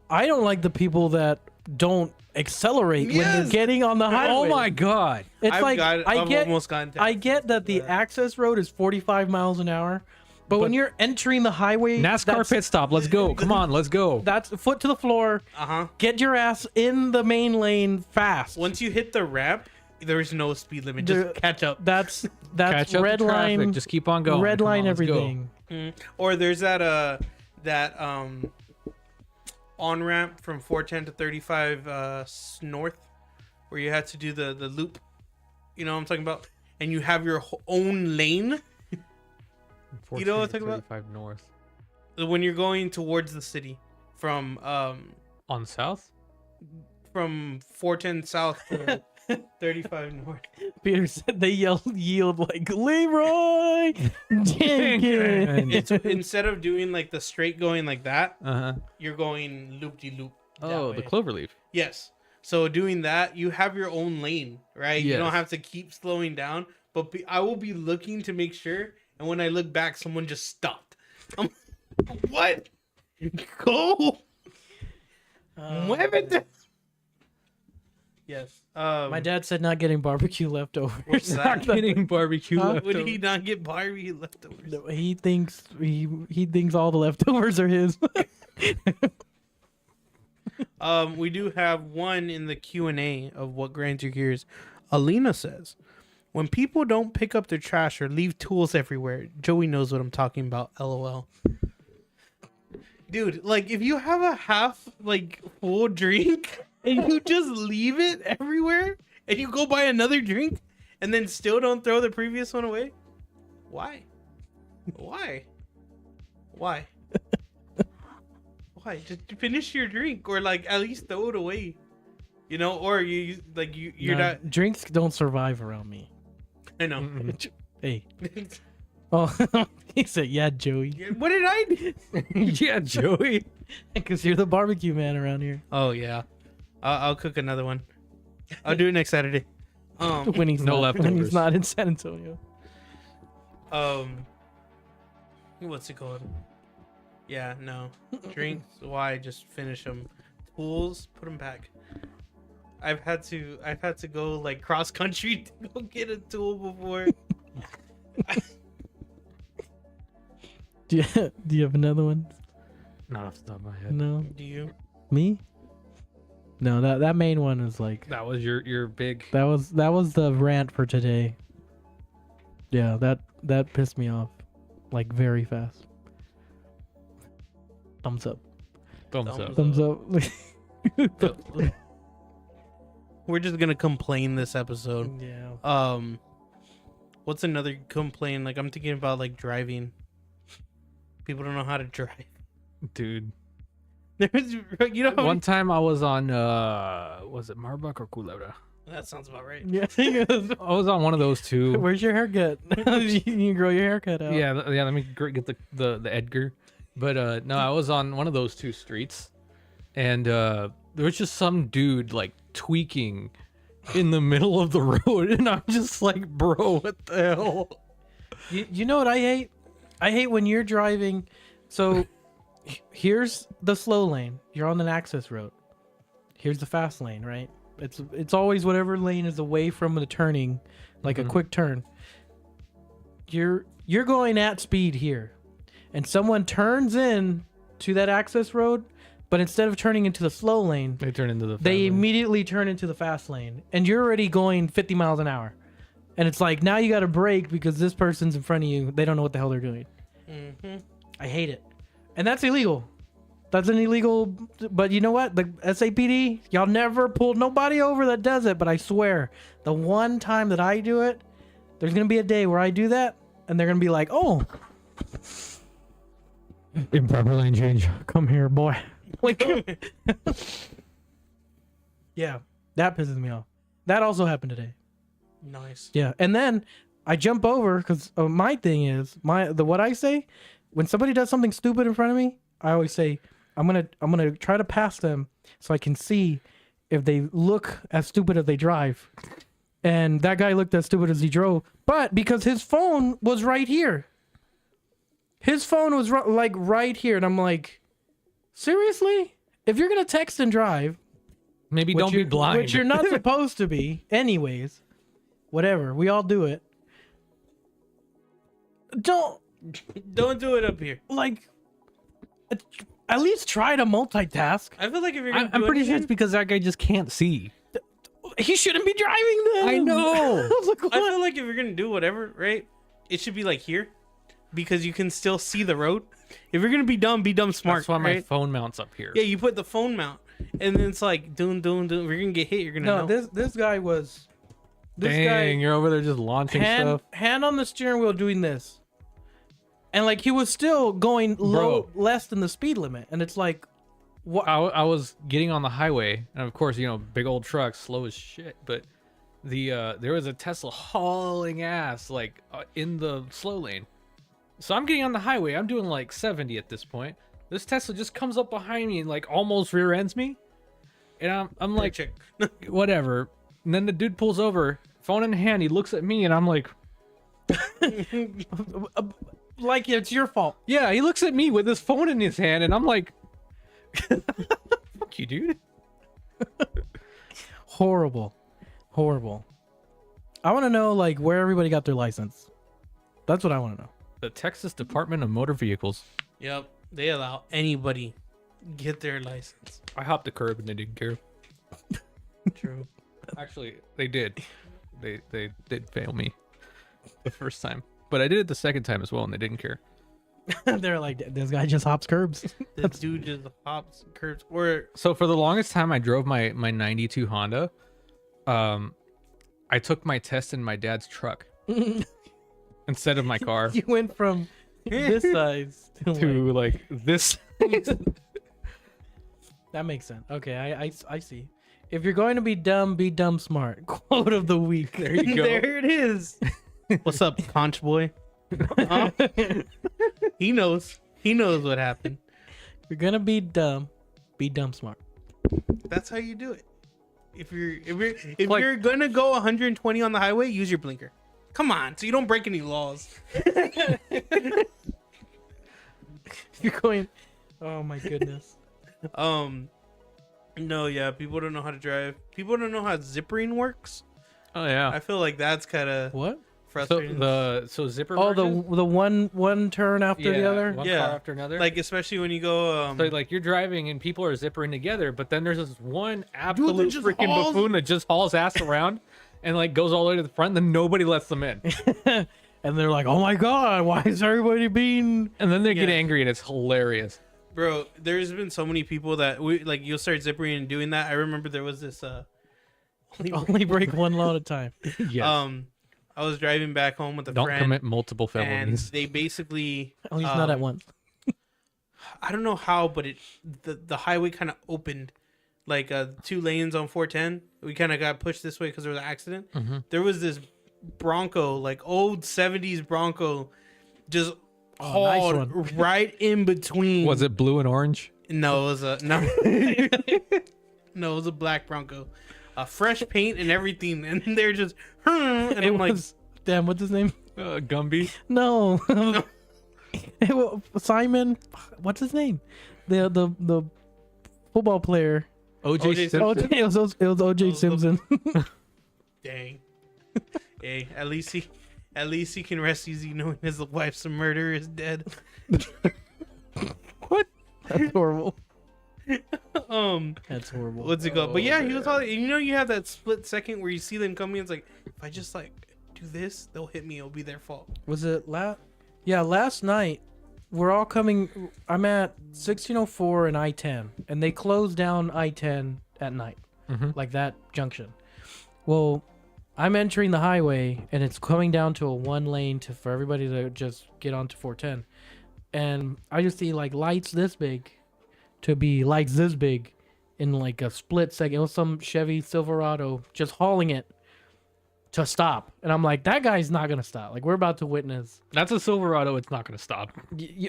I don't like the people that don't accelerate when you're Yes. getting on the highway. Oh my god. It's like I've almost gotten to I get that the access road is 45 miles an hour, but when you're entering the highway, NASCAR pit stop. Let's go. Come on, let's go. that's foot to the floor. Get your ass in the main lane fast. Once you hit the ramp, there is no speed limit. Just catch up. That's Catch up red the traffic. line. Just keep on going. Red Come line on, let's go. everything. Or there's that on ramp from 410 to 35 north, where you had to do the loop. You know what I'm talking about? And you have your own lane. You know what I'm talking about? 35 north. When you're going towards the city from On south? 410 south to 35 north. Peter said they yield like Leroy Jenkins. It's instead of doing like the straight going like that, Uh-huh. you're going loop de loop. Oh, the cloverleaf. Yes. So doing that, you have your own lane, right? You don't Yes. have to keep slowing down. But I will be looking to make sure. And when I look back, someone just stopped. I'm what? Go. Muévete. Yes. My dad said not getting barbecue leftovers. What's that? Getting barbecue Huh? left Would over. he not get barbecue leftovers? No, he thinks all the leftovers are his. We do have one in the Q&A of what grinds your gears. Alina says, when people don't pick up their trash or leave tools everywhere, Joey knows what I'm talking about. LOL. Dude, like if you have a half like full drink and you just leave it everywhere and you go buy another drink and then still don't throw the previous one away, why? Why? Why? Why? Just finish your drink or like at least throw it away. You know, or you're Nah, not. drinks don't survive around me. I know. Hey. Oh, he said, "Yeah, Joey," What did I do? Yeah, Joey. because you're the barbecue man around here. Oh yeah, I'll cook another one. I'll do it next Saturday. When he's No not, when leftovers. he's not in San Antonio. What's it called? Yeah, no drinks. Why? Just finish them. Tools, put them back. I've had to go like cross country to go get a tool before. Do you have another one? Not off the top of my head. No, Do you? me? No, that main one is like That was your big. that was the rant for today. Yeah, that pissed me off, like very fast. Thumbs up. Thumbs up. Thumbs up. We're just gonna complain this episode. Yeah. What's another complaint? Like I'm thinking about like driving. People don't know how to drive. Dude. There's, you know, One time I was on was it Marbach or Culebra? that sounds about right. Yeah. I was on one of those two. Where's your haircut? You can grow your haircut out. Yeah, let me get the Edgar. But no, I was on one of those two streets, and there was just some dude like tweaking in the middle of the road, and I'm just like, bro, what the hell? You know what I hate? I hate when you're driving. So here's the slow lane. You're on an access road. Here's the fast lane, right? It's always whatever lane is away from the turning, like a quick turn. You're going at speed here, and someone turns in to that access road, but instead of turning into the slow lane, They turn into the. they immediately turn into the fast lane, and you're already going 50 miles an hour. And it's like, now you got to brake because this person's in front of you. They don't know what the hell they're doing. I hate it. And that's illegal. That's an illegal. But you know what? The SAPD, y'all never pulled nobody over that does it. But I swear, the one time that I do it, there's going to be a day where I do that. And they're going to be like, oh, improper lane change. come here, boy. Yeah, that pisses me off. That also happened today. Nice. Yeah, and then I jump over because my thing is what I say when somebody does something stupid in front of me. I always say I'm gonna try to pass them so I can see if they look as stupid as they drive. And that guy looked as stupid as he drove, but because his phone was right here. His phone was right here, and I'm like, seriously? If you're gonna text and drive, Maybe Which don't be you're- blind. Which you're not supposed to be, anyways. Whatever, we all do it. Don't Don't do it up here. like. At least try to multitask. I feel like if you're gonna I'm do pretty sure it's anything- because that guy just can't see. He shouldn't be driving them. I know. I was like, I what? feel like if you're gonna do whatever, right? It should be like here, because you can still see the road. If you're gonna be dumb smart. That's why my right? phone mounts up here. Yeah, you put the phone mount, and then it's like doing. If you're gonna get hit, you're gonna No, know. this guy was. This Dang, guy you're over there just launching stuff. hand on the steering wheel doing this, and like he was still going low, less than the speed limit, and it's like, what? I was getting on the highway, and of course, big old trucks, slow as shit. But there was a Tesla hauling ass in the slow lane. So I'm getting on the highway. I'm doing like 70 at this point. This Tesla just comes up behind me and like almost rear ends me, and I'm like, Check. whatever. And then the dude pulls over, phone in hand. He looks at me, and I'm like, Like it's your fault. yeah. He looks at me with his phone in his hand, and I'm like, fuck you, dude. Horrible. I want to know like where everybody got their license. That's what I want to know. The Texas Department of Motor Vehicles. Yep, they allow anybody get their license. I hopped the curb and they didn't care. True. Actually, they did. They did fail me the first time, but I did it the second time as well, and they didn't care. They're like, this guy just hops curbs. This dude just hops curbs. Or So for the longest time, I drove my 92 Honda. I took my test in my dad's truck instead of my car You went from this size to to like this. that makes sense. Okay, I see. If you're going to be dumb smart. Quote of the week. There you go. there it is. What's up, conch boy? Huh? He knows. He knows what happened. If you're gonna be dumb smart. That's how you do it. If you're Like- you're gonna go 120 on the highway, use your blinker. Come on, so you don't break any laws. If you're going, oh my goodness. No, yeah, people don't know how to drive. People don't know how zippering works. Oh yeah. I feel like that's kind of What? So frustrating. so zipper. Oh, version? the one turn after the Yeah, other. one Yeah. car after another. Like especially when you go So like you're driving and people are zippering together, but then there's this one absolute just freaking hauls- buffoon that just hauls ass around and like goes all the way to the front, then nobody lets them in. And they're like, oh my god, why is everybody being? And then they get Yeah. angry and it's hilarious. Bro, there's been so many people that you'll start zippering and doing that. I remember there was this Only break one law at a time. Yes. I was driving back home with a Don't friend commit multiple and felonies. they basically At least not at um, once. I don't know how, but the highway kind of opened like 2 lanes on 410. We kind of got pushed this way because there was an accident. Mm-hmm. There was this Bronco, like old 70s Bronco, just Oh, nice hauled one. right in between. Was it blue and orange? No, it was a no. No, it was a black Bronco, fresh paint and everything, and they're just. And It I'm like, was damn. What's his name? Gumby. No. Simon. What's his name? The football player. OJ Simpson. Simpson. It was OJ Oh, Simpson. dang. Hey, at least he can rest easy knowing his wife's murderer is dead. What? That's horrible. Um, That's horrible. what's it called? But Oh, yeah, he was man. all. You have that split second where you see them coming. It's like if I just like do this, they'll hit me. It'll be their fault. Was it last night we're all coming. I'm at 1604 and I-10, and they closed down I-10 at night, Mhm. like that junction. Well, I'm entering the highway, and it's coming down to a one lane for everybody to just get onto 410, and I just see like lights this big to be lights this big in like a split second. It was some Chevy Silverado just hauling it to stop, and I'm like, that guy's not gonna stop. Like, we're about to witness. That's a Silverado. It's not going to stop.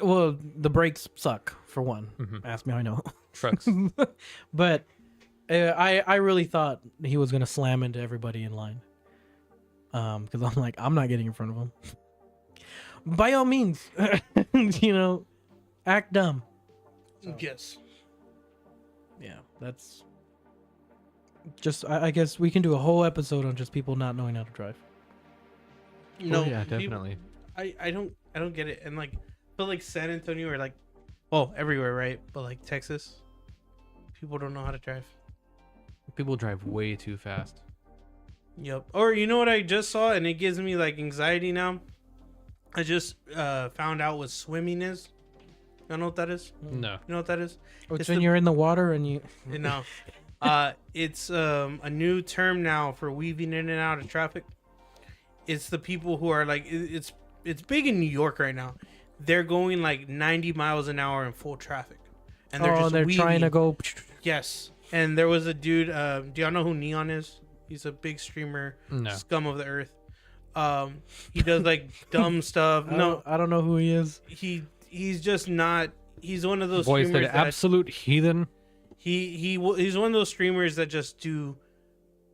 Well, the brakes suck for one. Mhm. Ask me how I know. Trucks. But I really thought he was gonna slam into everybody in line. Because I'm like, I'm not getting in front of him. By all means, act dumb. So, Yes. yeah, that's Just I guess we can do a whole episode on just people not knowing how to drive. No, Oh, yeah, people- definitely. I don't get it. And like, but like San Antonio or like, well, everywhere, right? But like Texas, people don't know how to drive. People drive way too fast. Yep. Or you know what I just saw, and it gives me like anxiety now. I just found out what swimming is. You know what that is? No. You know what that is? It's It's when the- you're in the water and you. No. It's a new term now for weaving in and out of traffic. It's the people who are like it's big in New York right now. They're going like 90 miles an hour in full traffic, and they're just they're trying to weaving. go. Yes. And there was a dude. Do y'all know who Neon is? He's a big streamer, No. scum of the earth. He does like dumb stuff. No, I don't know who he is. he's just not. He's one of those Voice streamers that absolute heathen. he's one of those streamers that just do.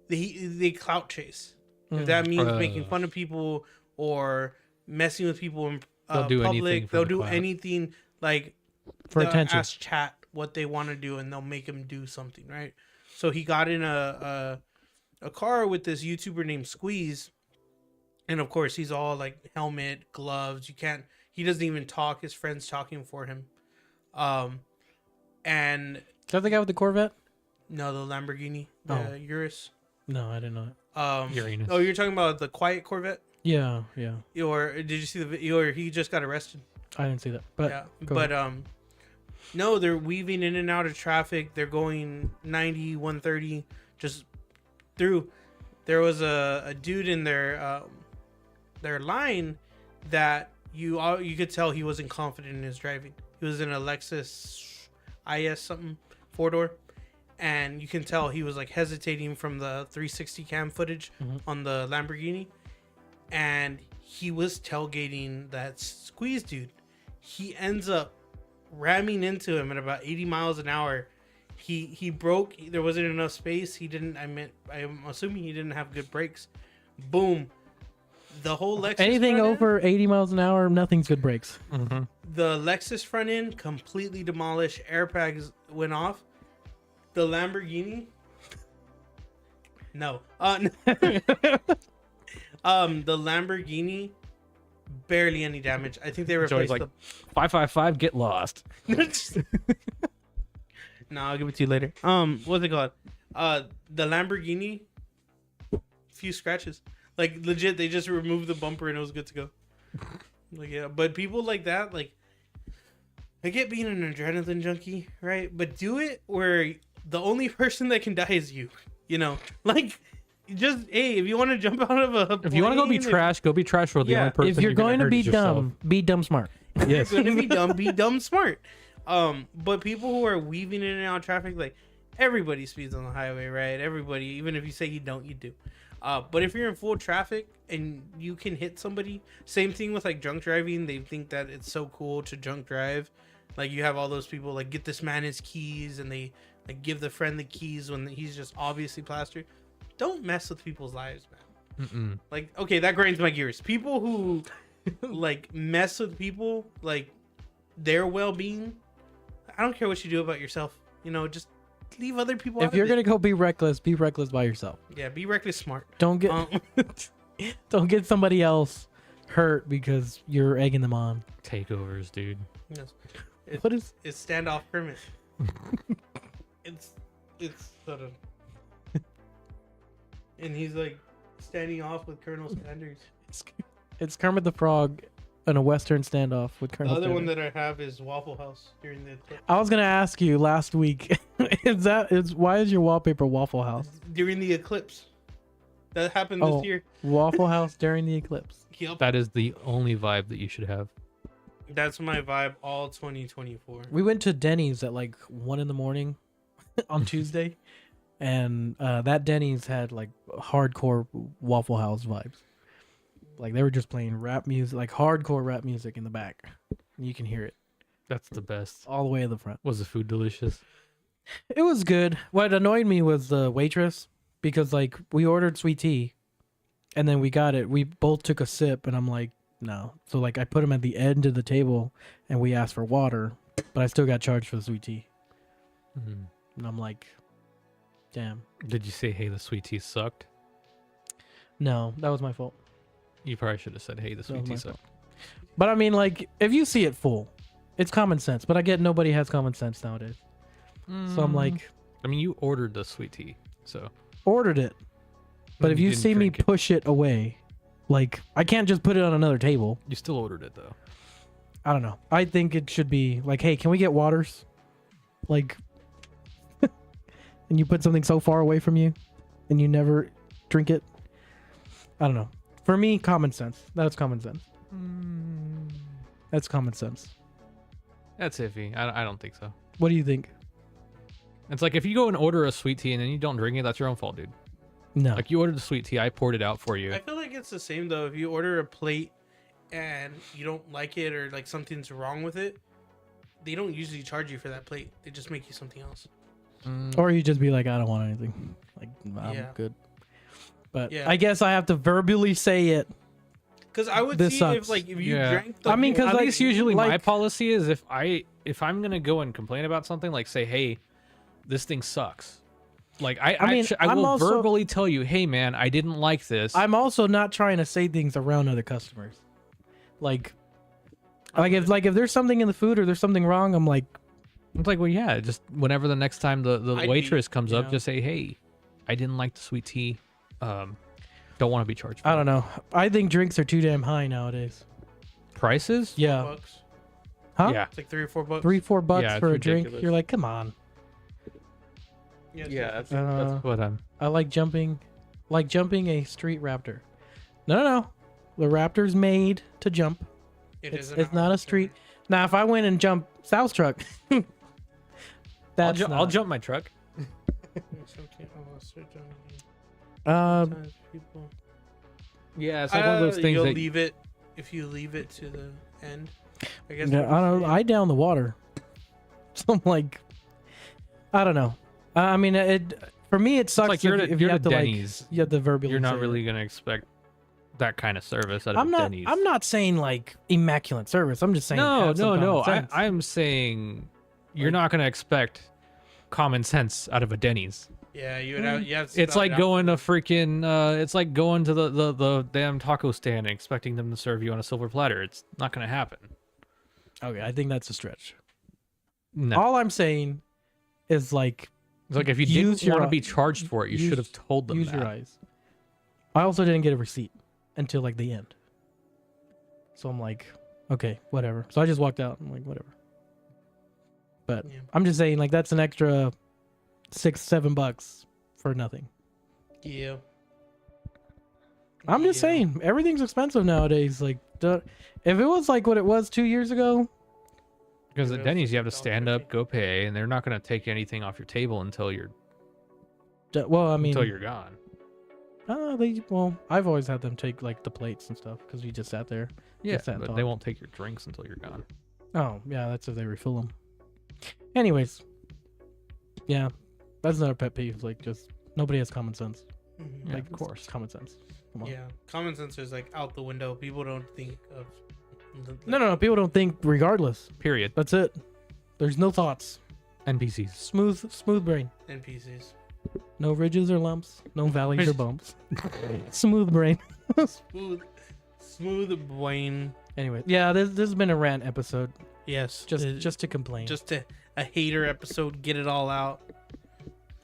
They clout chase. If that means making fun of people or messing with people in They'll do anything public, for they'll the do clout. anything like For they'll attention. ask chat what they want to do, and they'll make him do something, right? So he got in a car with this YouTuber named Squeeze, and of course he's all like helmet, gloves. He doesn't even talk. His friend's talking for him. And Is that the guy with the Corvette? no, the Lamborghini, the Oh. Urus. No, I didn't know it. Uranus. Oh, you're talking about the quiet Corvette, Yeah. or did you see the video? Or he just got arrested? I didn't see that. But Yeah, go but no, they're weaving in and out of traffic. They're going 90, 130, just through. There was a dude in their line that you could tell he wasn't confident in his driving. He was in a Lexus IS something 4-door, and you can tell he was like hesitating from the 360 cam footage on the Lamborghini, and he was tailgating that Squeeze dude. He ends up ramming into him at about 80 miles an hour. He broke. There wasn't enough space. I'm assuming he didn't have good brakes. Boom. The whole Lexus anything front end- over 80 miles an hour, nothing's good brakes. Mm-hmm. the Lexus front end completely demolished. Airbags went off. The Lamborghini. No. The Lamborghini barely any damage. I think they Joey's replaced like, 555, get lost. the. No, I'll give it to you later. What's it called? The Lamborghini. Few scratches. Like legit, they just removed the bumper and it was good to go. Like yeah, but people like that, like I get being an adrenaline junkie, right? But do it where the only person that can die is you. You know, like just hey, if you want to jump out of a If you want to go be plane, trash, go be trash for the Yeah, only person. If you're gonna going to hurt be is yourself. dumb, be dumb smart. Yes. If you're gonna be dumb smart. But people who are weaving in and out of traffic, like everybody speeds on the highway, right? Everybody, even if you say you don't, you do. But if you're in full traffic and you can hit somebody, same thing with like drunk driving. They think that it's so cool to drunk drive. Like you have all those people like get this man his keys and they like give the friend the keys when he's just obviously plastered. Don't mess with people's lives, man. Mm-mm. Like, okay, that grinds my gears. People who like mess with people, like their well-being. I don't care what you do about yourself. You know, just leave other people. If you're gonna go be reckless by yourself. yeah, be reckless, smart. Don't get Um, don't get somebody else hurt because you're egging them on. Takeovers, dude. yes. What is? It's standoff permit. it's sort of. And he's like standing off with Colonel Sanders. It's Kermit the Frog in a Western standoff with The Colonel. other one Sanders. that I have is Waffle House during the I was gonna ask you last week. Why is your wallpaper Waffle House? during the eclipse. That happened Oh. this year. Waffle House during the eclipse. Yep. That is the only vibe that you should have. That's my vibe all 2024. We went to Denny's at like 1 a.m. on Tuesday, and that Denny's had like hardcore Waffle House vibes. Like they were just playing rap music, like hardcore rap music in the back. You can hear it That's the best. all the way to the front. Was the food delicious? It was good. What annoyed me was the waitress because like we ordered sweet tea, and then we got it. We both took a sip, and I'm like, no. So like I put him at the end of the table, and we asked for water, but I still got charged for the sweet tea. Mm. And I'm like, Damn. Did you say, hey, the sweet tea sucked? No, that was my fault. You probably should have said, hey, the sweet was tea my sucked. But I mean, like, if you see it full, it's common sense. But I get nobody has common sense nowadays. So I'm like, I mean, you ordered the sweet tea, so. ordered it. But if you didn't see me drink it. push it away, like, I can't just put it on another table. You still ordered it, though. I don't know. I think it should be like, hey, can we get waters? Like, and you put something so far away from you and you never drink it. I don't know. For me, common sense. That's common sense. That's common sense. That's iffy. I don't think so. What do you think? It's like if you go and order a sweet tea and then you don't drink it, that's your own fault, dude. No. Like you ordered the sweet tea, I poured it out for you. I feel like it's the same though. If you order a plate and you don't like it or like something's wrong with it, they don't usually charge you for that plate. They just make you something else. Or you just be like, I don't want anything. Like, I'm Yeah. good. But Yeah. I guess I have to verbally say it. Because I would This see sucks. if like if you Yeah. drank. The I mean, 'cause, At like- least usually my like- policy is if I'm gonna go and complain about something, like say, hey, this thing sucks. Like I mean, I I'm will also- verbally tell you, hey man, I didn't like this. I'm also not trying to say things around other customers. Like if there's something in the food or there's something wrong, I'm like, It's like, well, yeah, just whenever the next time the I'd be, waitress comes you up, know. just say, hey, I didn't like the sweet tea. Don't want to be charged for I it. don't know. I think drinks are too damn high nowadays. Prices? Yeah. $4. Huh? Yeah. It's like $3 or $4. $3-4 Yeah, for a it's drink. ridiculous. You're like, come on. Yeah. that's Uh, what I'm. I like jumping a street raptor. No. The raptor's made to jump. It's not a street. Now, if I went and jumped South Truck, that's I'll jump my truck. Yeah, it's like one of those things You'll that leave it if you leave it to the end. I guess. Yeah, I don't. I down the water. So I'm like, I don't know. I mean, it for me it sucks. like you're if at- you you're have at to Denny's. like you have to verbally. you're not say it. really gonna expect that kind of service out of I'm a not. Denny's. I'm not saying like immaculate service. I'm just saying. No, have some no. common sense. I'm saying you're not gonna expect common sense out of a Denny's. Yeah, you would have. You have to It's spell like it out. going to freaking. It's like going to the damn taco stand and expecting them to serve you on a silver platter. It's not gonna happen. Okay, I think that's a stretch. No. All I'm saying is like It's like if you use didn't your want to eye- be charged for it, you use- should have told them use that. your eyes. I also didn't get a receipt until like the end. So I'm like, okay, whatever. So I just walked out. I'm like, whatever. But Yeah. I'm just saying, like, that's an extra $6-7 for nothing. Yeah. I'm just Yeah. saying, everything's expensive nowadays. Like, if it was like what it was 2 years ago, Because Yeah, at it's Denny's, you like have to stand up, $1.50. go pay, and they're not going to take anything off your table until you're well, I mean, until you're gone. I've always had them take like the plates and stuff because we just sat there. Yeah, sat and but talked. they won't take your drinks until you're gone. Oh, yeah, that's if they refill them. Anyways, yeah, that's another pet peeve. Like, just nobody has common sense. Mhm. Yeah, like, of course. common sense. Come on. Yeah. Common sense is like out the window. People don't think of. No. People don't think regardless. Period. That's it. There's no thoughts. NPCs. Smooth brain. NPCs. No ridges or lumps. No valleys or bumps. Smooth brain. Smooth brain. Anyway, yeah, this has been a rant episode. Yes. Just to complain. just a hater episode. Get it all out.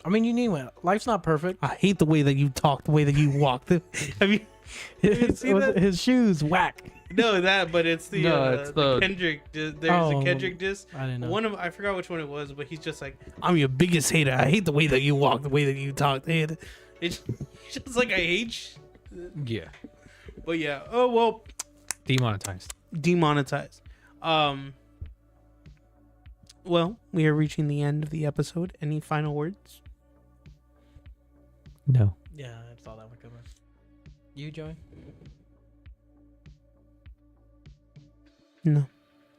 I mean, you need one. Life's not perfect. I hate the way that you talk, the way that you walk. Have you? His, see that? his shoes whack. No, that, but it's the No, it's the- Kendrick. There's Oh, a Kendrick diss. I didn't know. One of I forgot which one it was, but he's just like, I'm your biggest hater. I hate the way that you walk, the way that you talk. It's just like I hate. Yeah. But yeah. Oh well, Demonetized. demonetized. Well, we are reaching the end of the episode. Any final words? No. Yeah, I saw that one coming. You, Joey? No.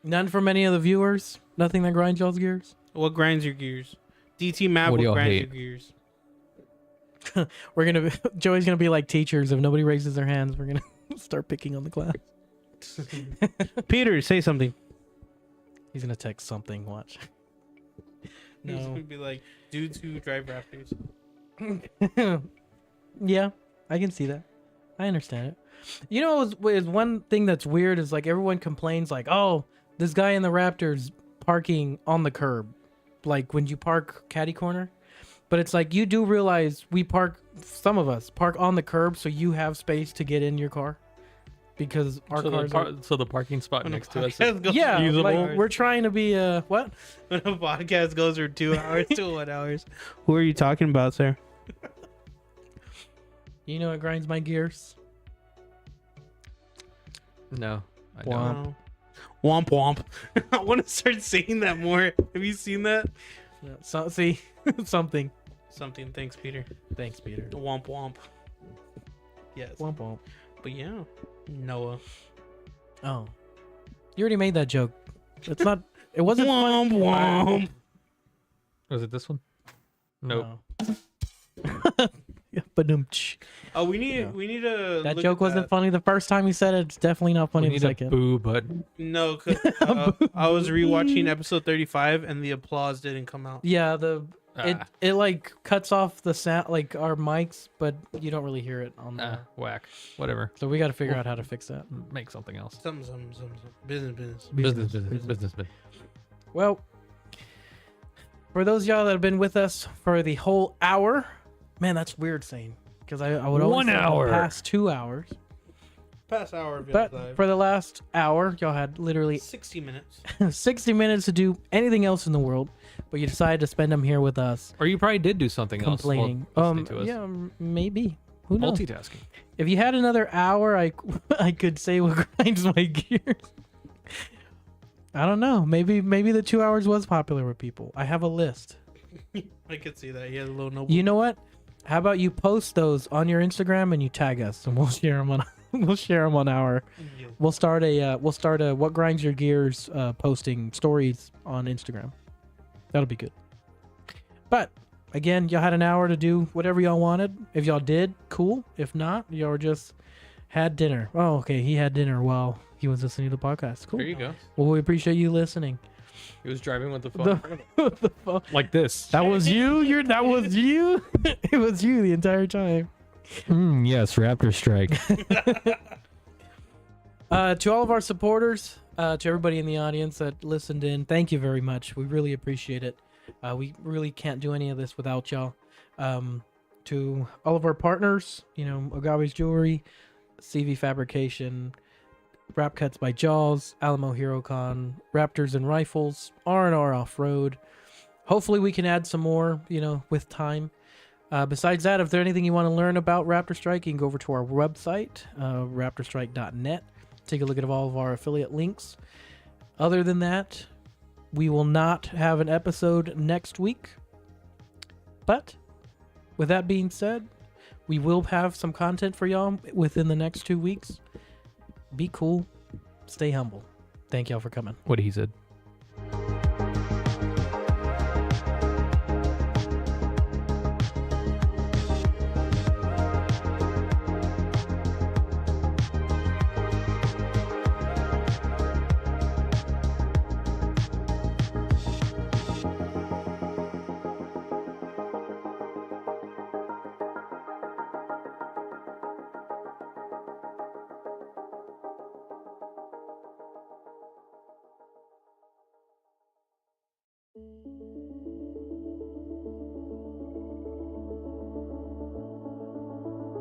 None from any of the viewers? Nothing that grinds y'all's gears? What grinds your gears? DT Map. What What do y'all grinds hate? your gears? We're gonna be, Joey's gonna be like teachers. If nobody raises their hands, we're gonna start picking on the class. Peter, say something. He's gonna text something. Watch. He's No. gonna be like dudes who drive Raptors. Yeah, I can see that. I understand it. You know, is one thing that's weird is like everyone complains like, oh, this guy in the Raptors parking on the curb, like when you park caddy corner. But it's like you do realize some of us park on the curb so you have space to get in your car because our cars so the parking spot When a next to us. podcast goes yeah, for usable. like we're trying to be what? When a podcast goes for 2 hours to 1 hours. Who are you talking about, sir? You know what grinds my gears? No, I Womp. don't. No. Womp womp. I want to start saying that more. Have you seen that? Yeah, so see something. Something. Thanks, Peter. Thanks, Peter. Womp womp. Yes. Womp womp. But yeah, Noah. Oh, you already made that joke. It's not. It wasn't. Womp womp. Was it this one? Nope. No. Yeah, Oh, we need to. that look joke at wasn't that. funny the first time you said it. It's definitely not funny We the need a second. boo button. No, 'cause, I was rewatching episode 35 and the applause didn't come out. Yeah, Ah, it like cuts off the sound, like our mics, but you don't really hear it on the. whack. Whatever. So we got to figure out how to fix that. Make something else. Some. Business. Business. Well, for those of y'all that have been with us for the whole hour, man, that's weird saying because I would always 1 say the hour. past 2 hours, Past hour of but live. for the last hour, y'all had literally 60 minutes. 60 minutes to do anything else in the world, but you decided to spend them here with us Or you probably did do something complaining. else. while listening to us. Yeah, maybe. Who knows? Multitasking. If you had another hour, I could say what grinds my gears. I don't know. Maybe the 2 hours was popular with people. I have a list. I could see that. He has a little notebook. You know what? How about you post those on your Instagram and you tag us, and we'll share them on our. Yeah. We'll start a what grinds your gears posting stories on Instagram. That'll be good. But again, y'all had an hour to do whatever y'all wanted. If y'all did, cool. If not, y'all just had dinner. Oh, okay. He had dinner while he was listening to the podcast. Cool. There you go. Well, we appreciate you listening. He was driving with the phone. The phone. Like this. That was you. That was you. It was you the entire time. Yes, Raptorstrike. To all of our supporters, to everybody in the audience that listened in, thank you very much. We really appreciate it. We really can't do any of this without y'all. To all of our partners, Agave's Jewelry, CV Fabrication, Wrap Cuts by Jaws, Alamo Hero Con, Raptors and Rifles, R&R Off-Road. Hopefully we can add some more, with time. Besides that, if there's anything you want to learn about Raptorstrike, you can go over to our website, raptorstrike.net. Take a look at all of our affiliate links. Other than that, we will not have an episode next week. But with that being said, we will have some content for y'all within the next 2 weeks. Be cool. Stay humble. Thank y'all for coming. What he said.